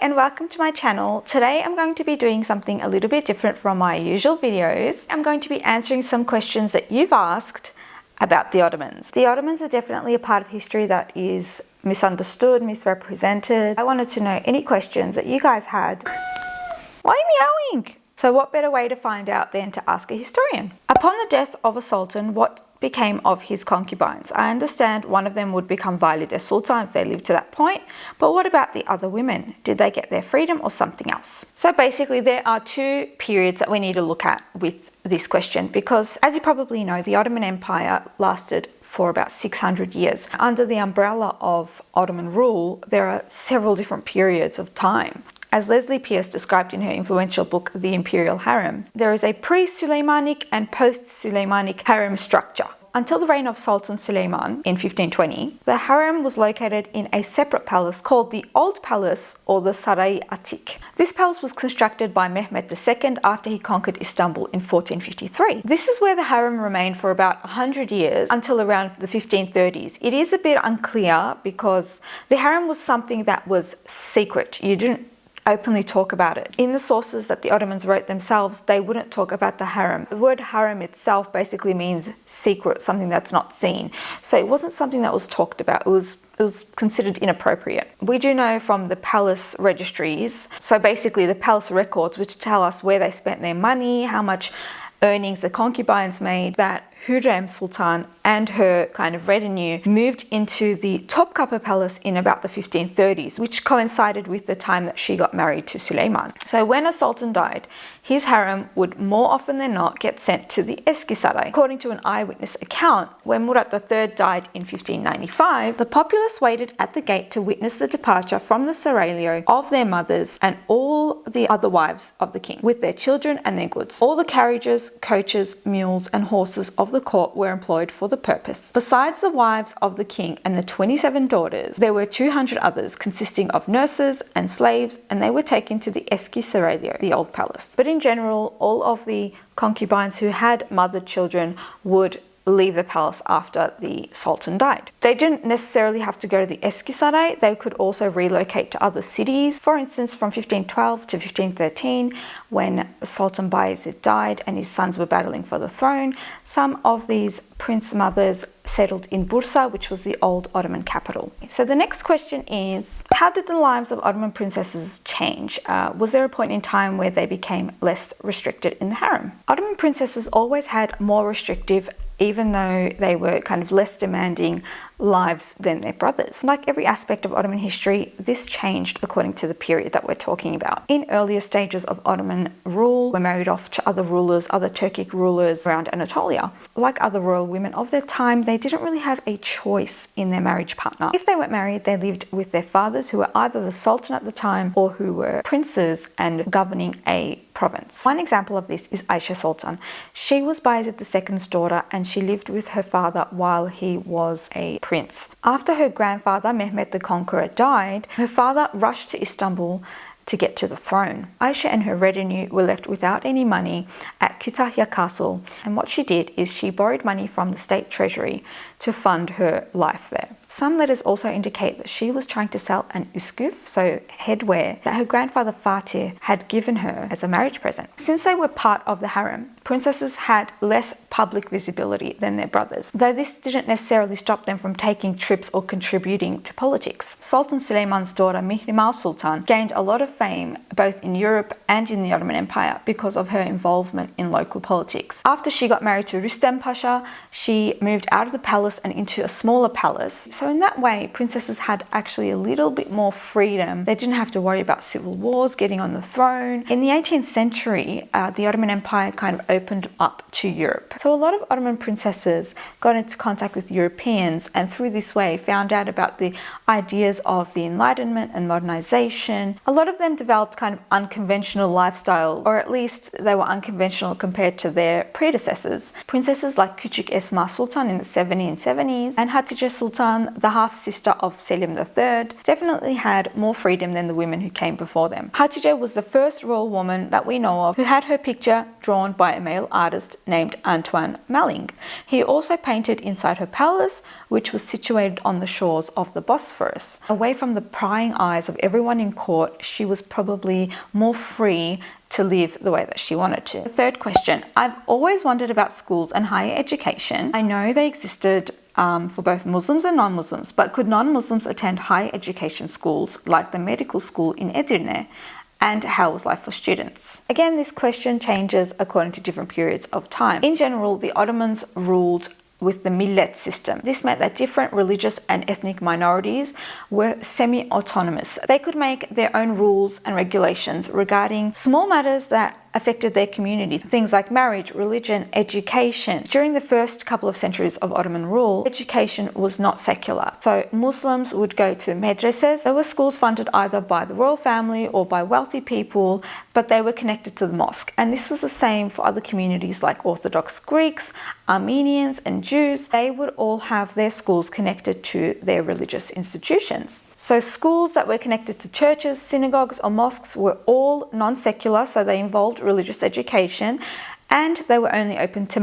and welcome to my channel. Today I'm going to be doing something a little bit different from my usual videos. I'm going to be answering some questions that you've asked about the Ottomans. The Ottomans are definitely a part of history that is misunderstood, misrepresented. I wanted to know any questions that you guys had. Why are you meowing? So what better way to find out than to ask a historian? Upon the death of a sultan, what became of his concubines? I understand one of them would become Valide Sultan if they lived to that point, but what about the other women? Did they get their freedom or something else? So basically there are two periods that we need to look at with this question because, as you probably know, the Ottoman Empire lasted for about 600 years. Under the umbrella of Ottoman rule, there are several different periods of time. As Leslie Pierce described in her influential book, The Imperial Harem, there is a pre-Suleimanic and post-Suleimanic harem structure. Until the reign of Sultan Suleiman in 1520, the harem was located in a separate palace called the Old Palace or the Saray Atik. This palace was constructed by Mehmed II after he conquered Istanbul in 1453. This is where the harem remained for about 100 years until around the 1530s. It is a bit unclear because the harem was something that was secret. You didn't openly talk about it. In the sources that the Ottomans wrote themselves, they wouldn't talk about the harem. The word harem itself basically means secret, something that's not seen. So it wasn't something that was talked about. It was considered inappropriate. We do know from the palace registries, so basically the palace records, which tell us where they spent their money, how much earnings the concubines made, that Hürrem Sultan and her kind of retinue moved into the Topkapi Palace in about the 1530s, which coincided with the time that she got married to Suleiman. So when a sultan died, his harem would more often than not get sent to the Eski Saray. According to an eyewitness account, when Murat III died in 1595, the populace waited at the gate to witness the departure from the seraglio of their mothers and all the other wives of the king, with their children and their goods. All the carriages, coaches, mules, and horses of the court were employed for the purpose. Besides the wives of the king and the 27 daughters, there were 200 others consisting of nurses and slaves, and they were taken to the Eski Seraglio, the old palace. But in general, all of the concubines who had mothered children would leave the palace after the sultan died. They didn't necessarily have to go to the Eski Saray. They could also relocate to other cities. For instance, from 1512 to 1513, when Sultan Bayezid died and his sons were battling for the throne, some of these prince mothers settled in Bursa, which was the old Ottoman capital. So the next question is, how did the lives of Ottoman princesses change? Was there a point in time where they became less restricted in the harem? Ottoman princesses always had more restrictive, even though they were kind of less demanding lives than their brothers. Like every aspect of Ottoman history, this changed according to the period that we're talking about. In earlier stages of Ottoman rule, were married off to other rulers, other Turkic rulers around Anatolia. Like other royal women of their time, they didn't really have a choice in their marriage partner. If they weren't married, they lived with their fathers, who were either the sultan at the time or who were princes and governing a province. One example of this is Aisha Sultan. She was Bayezid II's daughter and she lived with her father while he was a prince. After her grandfather, Mehmed the Conqueror, died, her father rushed to Istanbul to get to the throne. Aisha and her retinue were left without any money at Kütahya Castle, and what she did is she borrowed money from the state treasury to fund her life there. Some letters also indicate that she was trying to sell an uskuf, so headwear, that her grandfather Fatih had given her as a marriage present. Since they were part of the harem, princesses had less public visibility than their brothers, though this didn't necessarily stop them from taking trips or contributing to politics. Sultan Suleiman's daughter Mihrimah Sultan gained a lot of fame both in Europe and in the Ottoman Empire because of her involvement in local politics. After she got married to Rüstem Pasha, she moved out of the palace and into a smaller palace. So in that way, princesses had actually a little bit more freedom. They didn't have to worry about civil wars, getting on the throne. In the 18th century, the Ottoman Empire kind of opened up to Europe. So a lot of Ottoman princesses got into contact with Europeans and through this way found out about the ideas of the Enlightenment and modernization. A lot of them developed kind of unconventional lifestyles, or at least they were unconventional compared to their predecessors. Princesses like Küçük Esma Sultan in the 17th 1970s, and Hatice Sultan, the half-sister of Selim III, definitely had more freedom than the women who came before them. Hatice was the first royal woman that we know of who had her picture drawn by a male artist named Antoine Malling. He also painted inside her palace, which was situated on the shores of the Bosphorus. Away from the prying eyes of everyone in court, she was probably more free to live the way that she wanted to. The third question, I've always wondered about schools and higher education. I know they existed for both Muslims and non-Muslims, but could non-Muslims attend higher education schools like the medical school in Edirne? And how was life for students? Again, this question changes according to different periods of time. In general, the Ottomans ruled with the millet system. This meant that different religious and ethnic minorities were semi-autonomous. They could make their own rules and regulations regarding small matters that affected their community. Things like marriage, religion, education. During the first couple of centuries of Ottoman rule, education was not secular. So Muslims would go to medreses. There were schools funded either by the royal family or by wealthy people, but they were connected to the mosque. And this was the same for other communities like Orthodox Greeks, Armenians, and Jews. They would all have their schools connected to their religious institutions. So schools that were connected to churches, synagogues, or mosques were all non-secular, so they involved religious education, and they were only open to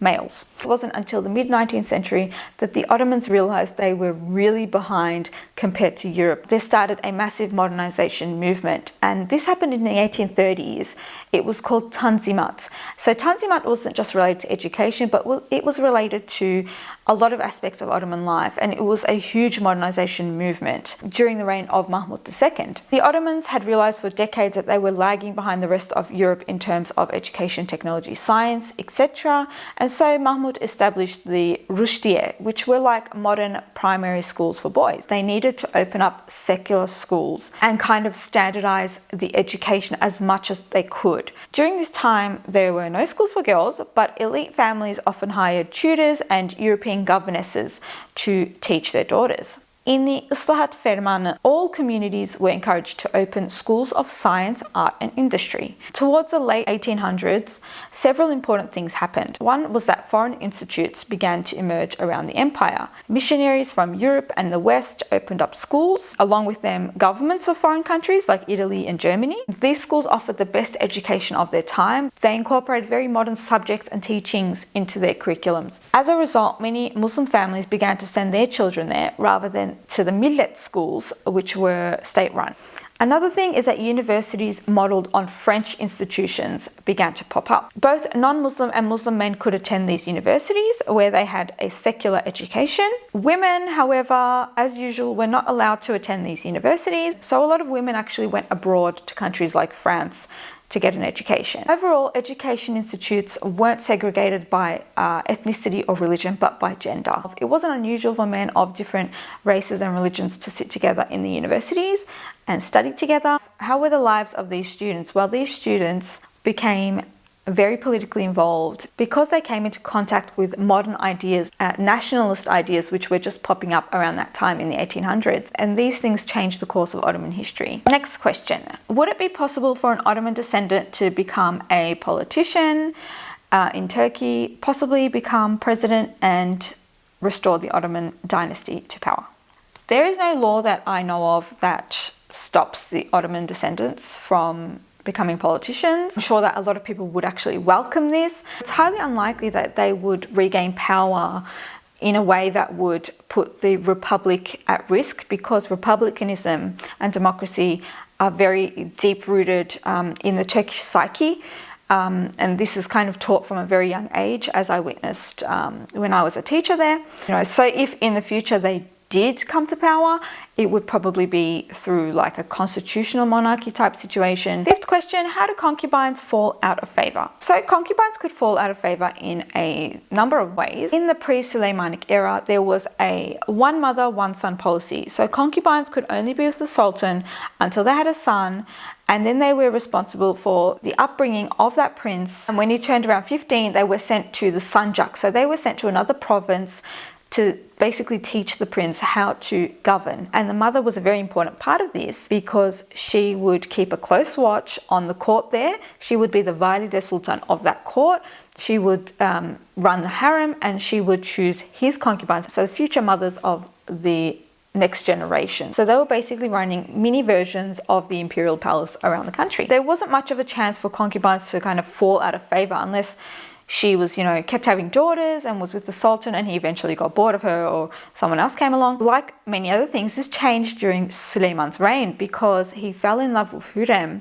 males. It wasn't until the mid-19th century that the Ottomans realized they were really behind compared to Europe. They started a massive modernization movement, and this happened in the 1830s. It was called Tanzimat. So Tanzimat wasn't just related to education, but it was related to a lot of aspects of Ottoman life, and it was a huge modernization movement during the reign of Mahmud II. The Ottomans had realized for decades that they were lagging behind the rest of Europe in terms of education, technology, science, etc. And so Mahmud established the Rushdiye, which were like modern primary schools for boys. They needed to open up secular schools and kind of standardize the education as much as they could. During this time, there were no schools for girls, but elite families often hired tutors and European governesses to teach their daughters. In the Islahat Fermanı, all communities were encouraged to open schools of science, art, and industry. Towards the late 1800s, several important things happened. One was that foreign institutes began to emerge around the empire. Missionaries from Europe and the West opened up schools, along with them governments of foreign countries like Italy and Germany. These schools offered the best education of their time. They incorporated very modern subjects and teachings into their curriculums. As a result, many Muslim families began to send their children there rather than to the millet schools, which were state-run. Another thing is that universities modelled on French institutions began to pop up. Both non-Muslim and Muslim men could attend these universities where they had a secular education. Women, however, as usual, were not allowed to attend these universities, so a lot of women actually went abroad to countries like France to get an education. Overall, education institutes weren't segregated by ethnicity or religion, but by gender. It wasn't unusual for men of different races and religions to sit together in the universities and study together. How were the lives of these students? Well, these students became very politically involved because they came into contact with modern ideas, nationalist ideas, which were just popping up around that time in the 1800s. And these things changed the course of Ottoman history. Next question. Would it be possible for an Ottoman descendant to become a politician in Turkey, possibly become president and restore the Ottoman dynasty to power? There is no law that I know of that stops the Ottoman descendants from becoming politicians. I'm sure that a lot of people would actually welcome this. It's highly unlikely that they would regain power in a way that would put the republic at risk, because republicanism and democracy are very deep-rooted in the Turkish psyche. And this is kind of taught from a very young age, as I witnessed when I was a teacher there. So if in the future they did come to power, it would probably be through like a constitutional monarchy type situation. Fifth question, how do concubines fall out of favor? So concubines could fall out of favor in a number of ways. In the pre-Suleimanic era, there was a one mother, one son policy. So concubines could only be with the Sultan until they had a son, and then they were responsible for the upbringing of that prince. And when he turned around 15, they were sent to the Sanjak. So they were sent to another province to basically teach the prince how to govern. And the mother was a very important part of this because she would keep a close watch on the court there. She would be the Valide Sultan of that court, She would run the harem, and she would choose his concubines, so the future mothers of the next generation. So they were basically running mini versions of the imperial palace around the country. There wasn't much of a chance for concubines to kind of fall out of favor unless she was, kept having daughters and was with the Sultan, and he eventually got bored of her, or someone else came along. Like many other things, this changed during Suleiman's reign because he fell in love with Hürrem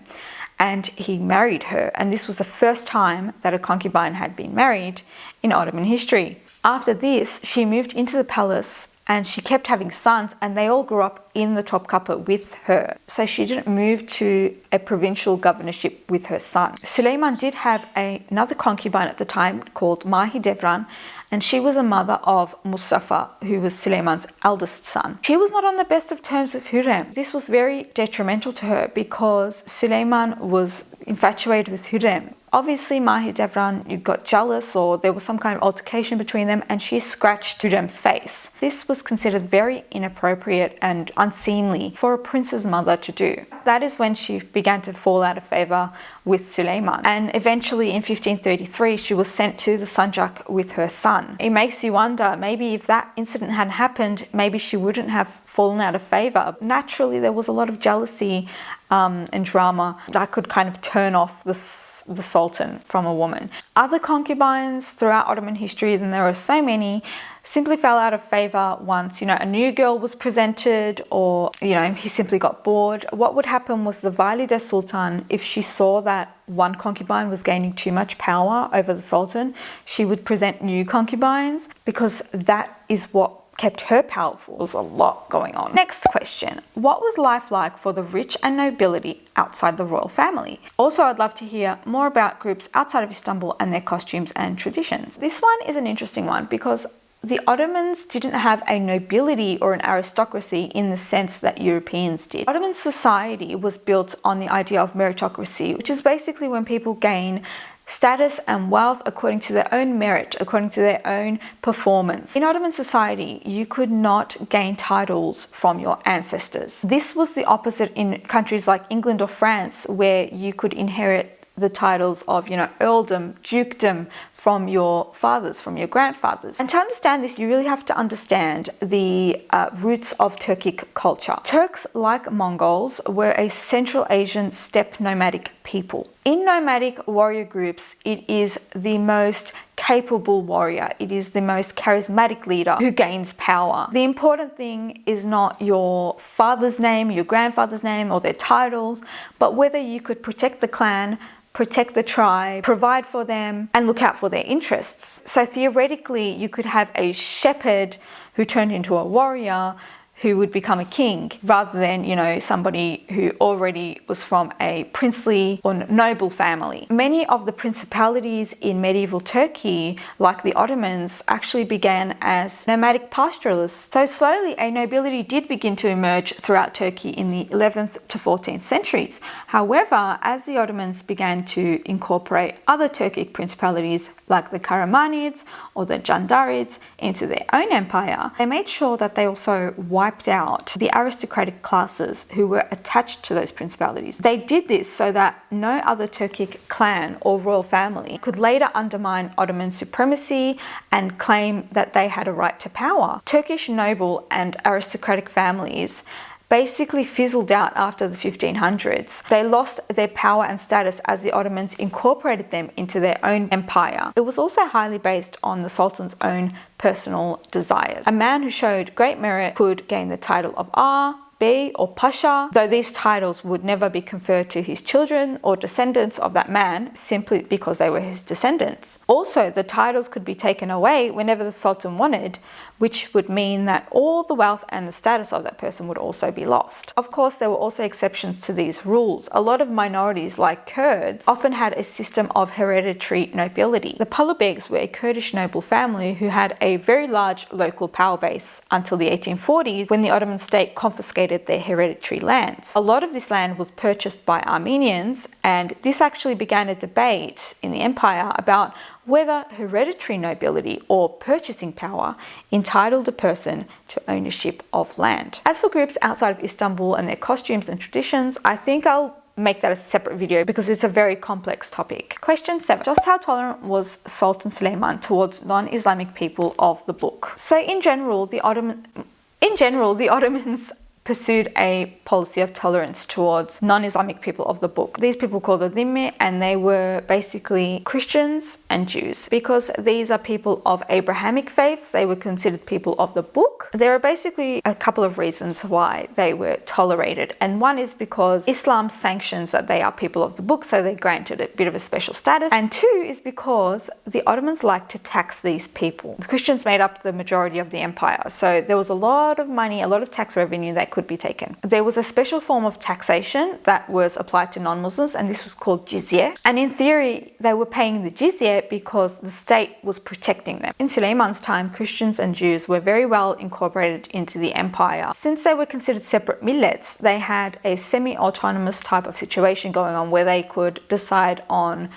and he married her. And this was the first time that a concubine had been married in Ottoman history. After this, she moved into the palace and she kept having sons, and they all grew up in the Topkapi with her. So she didn't move to a provincial governorship with her son. Suleiman did have another concubine at the time called Mahidevran, and she was a mother of Mustafa, who was Suleiman's eldest son. She was not on the best of terms with Hürrem. This was very detrimental to her because Suleiman was infatuated with Hürrem. Obviously, Mahidevran got jealous, or there was some kind of altercation between them, and she scratched Hürrem's face. This was considered very inappropriate and unseemly for a prince's mother to do. That is when she began to fall out of favor with Suleiman. And eventually in 1533, she was sent to the Sanjak with her son. It makes you wonder, maybe if that incident hadn't happened, maybe she wouldn't have fallen out of favor. Naturally, there was a lot of jealousy and drama that could kind of turn off the Sultan from a woman. Other concubines throughout Ottoman history, and there are so many, simply fell out of favor once, a new girl was presented, or, he simply got bored. What would happen was the Valide Sultan, if she saw that one concubine was gaining too much power over the Sultan, she would present new concubines, because that is what kept her powerful. There was a lot going on. Next question. What was life like for the rich and nobility outside the royal family? Also, I'd love to hear more about groups outside of Istanbul and their costumes and traditions. This one is an interesting one because the Ottomans didn't have a nobility or an aristocracy in the sense that Europeans did. Ottoman society was built on the idea of meritocracy, which is basically when people gain status and wealth according to their own merit, according to their own performance. In Ottoman society, you could not gain titles from your ancestors. This was the opposite in countries like England or France, where you could inherit the titles of, earldom, dukedom from your fathers, from your grandfathers. And to understand this, you really have to understand the roots of Turkic culture. Turks, like Mongols, were a Central Asian steppe nomadic people. In nomadic warrior groups, it is the most capable warrior. It is the most charismatic leader who gains power. The important thing is not your father's name, your grandfather's name, or their titles, but whether you could protect the clan, protect the tribe, provide for them, and look out for their interests. So theoretically, you could have a shepherd who turned into a warrior who would become a king, rather than, somebody who already was from a princely or noble family. Many of the principalities in medieval Turkey, like the Ottomans, actually began as nomadic pastoralists. So slowly, a nobility did begin to emerge throughout Turkey in the 11th to 14th centuries. However, as the Ottomans began to incorporate other Turkic principalities, like the Karamanids or the Jandarids, into their own empire, they made sure that they also wiped out the aristocratic classes who were attached to those principalities. They did this so that no other Turkic clan or royal family could later undermine Ottoman supremacy and claim that they had a right to power. Turkish noble and aristocratic families basically fizzled out after the 1500s. They lost their power and status as the Ottomans incorporated them into their own empire. It was also highly based on the Sultan's own personal desires. A man who showed great merit could gain the title of Agha, Bey, or Pasha, though these titles would never be conferred to his children or descendants of that man simply because they were his descendants. Also, the titles could be taken away whenever the Sultan wanted, which would mean that all the wealth and the status of that person would also be lost. Of course, there were also exceptions to these rules. A lot of minorities, like Kurds, often had a system of hereditary nobility. The Pahlavi's were a Kurdish noble family who had a very large local power base until the 1840s, when the Ottoman state confiscated their hereditary lands. A lot of this land was purchased by Armenians, and this actually began a debate in the empire about whether hereditary nobility or purchasing power entitled a person to ownership of land. As for groups outside of Istanbul and their costumes and traditions, I think I'll make that a separate video because it's a very complex topic. Question 7. Just how tolerant was Sultan Suleiman towards non-Islamic people of the book? So in general, the Ottomans pursued a policy of tolerance towards non-Islamic people of the book. These people were called the Dhimmi, and they were basically Christians and Jews. Because these are people of Abrahamic faiths, they were considered people of the book. There are basically a couple of reasons why they were tolerated, and one is because Islam sanctions that they are people of the book, so they granted a bit of a special status, and two is because the Ottomans liked to tax these people. The Christians made up the majority of the empire, so there was a lot of money, a lot of tax revenue that could be taken. There was a special form of taxation that was applied to non-Muslims, and this was called jizya. And in theory, they were paying the jizya because the state was protecting them. In Suleiman's time, Christians and Jews were very well incorporated into the empire. Since they were considered separate millets, they had a semi-autonomous type of situation going on where they could decide on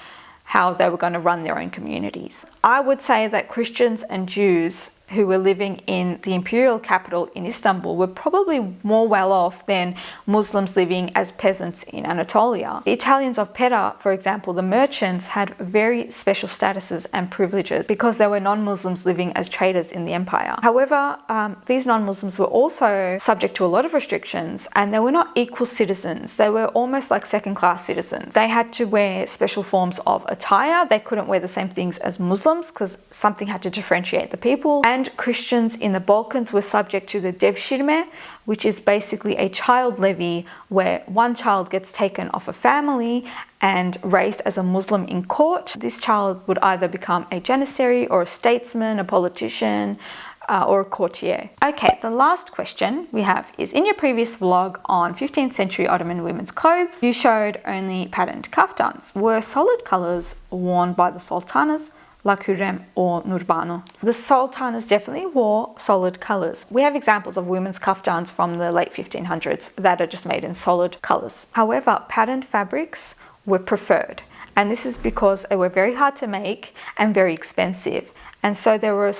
how they were going to run their own communities. I would say that Christians and Jews who were living in the imperial capital in Istanbul were probably more well off than Muslims living as peasants in Anatolia. The Italians of Pera, for example, the merchants, had very special statuses and privileges because they were non-Muslims living as traders in the empire. However, these non-Muslims were also subject to a lot of restrictions, and they were not equal citizens. They were almost like second-class citizens. They had to wear special forms of attire. They couldn't wear the same things as Muslims because something had to differentiate the people. And Christians in the Balkans were subject to the devshirme, which is basically a child levy where one child gets taken off a family and raised as a Muslim in court. This child would either become a janissary or a statesman, a politician, or a courtier. Okay, the last question we have is, in your previous vlog on 15th century Ottoman women's clothes, you showed only patterned kaftans. Were solid colours worn by the sultanas like Hürrem or Nurbanu? The sultanas definitely wore solid colours. We have examples of women's kaftans from the late 1500s that are just made in solid colours. However, patterned fabrics were preferred, and this is because they were very hard to make and very expensive, and so they were a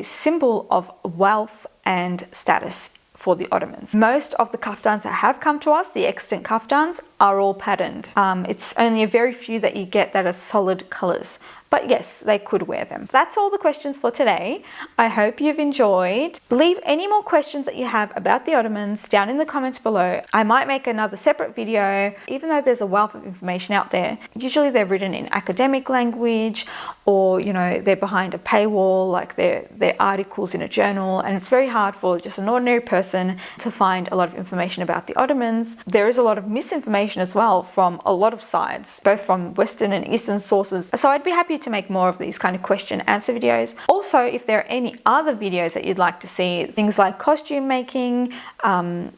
symbol of wealth and status for the Ottomans. Most of the kaftans that have come to us, the extant kaftans, are all patterned. It's only a very few that you get that are solid colours. But yes, they could wear them. That's all the questions for today. I hope you've enjoyed. Leave any more questions that you have about the Ottomans down in the comments below. I might make another separate video. Even though there's a wealth of information out there, usually they're written in academic language, or they're behind a paywall, like they're articles in a journal, and it's very hard for just an ordinary person to find a lot of information about the Ottomans. There is a lot of misinformation as well from a lot of sides, both from Western and Eastern sources. So I'd be happy to make more of these kind of question answer videos. Also, if there are any other videos that you'd like to see, things like costume making,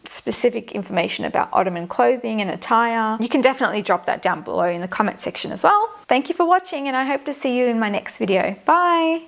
specific information about Ottoman clothing and attire, you can definitely drop that down below in the comment section as well. Thank you for watching, and I hope to see you in my next video. Bye!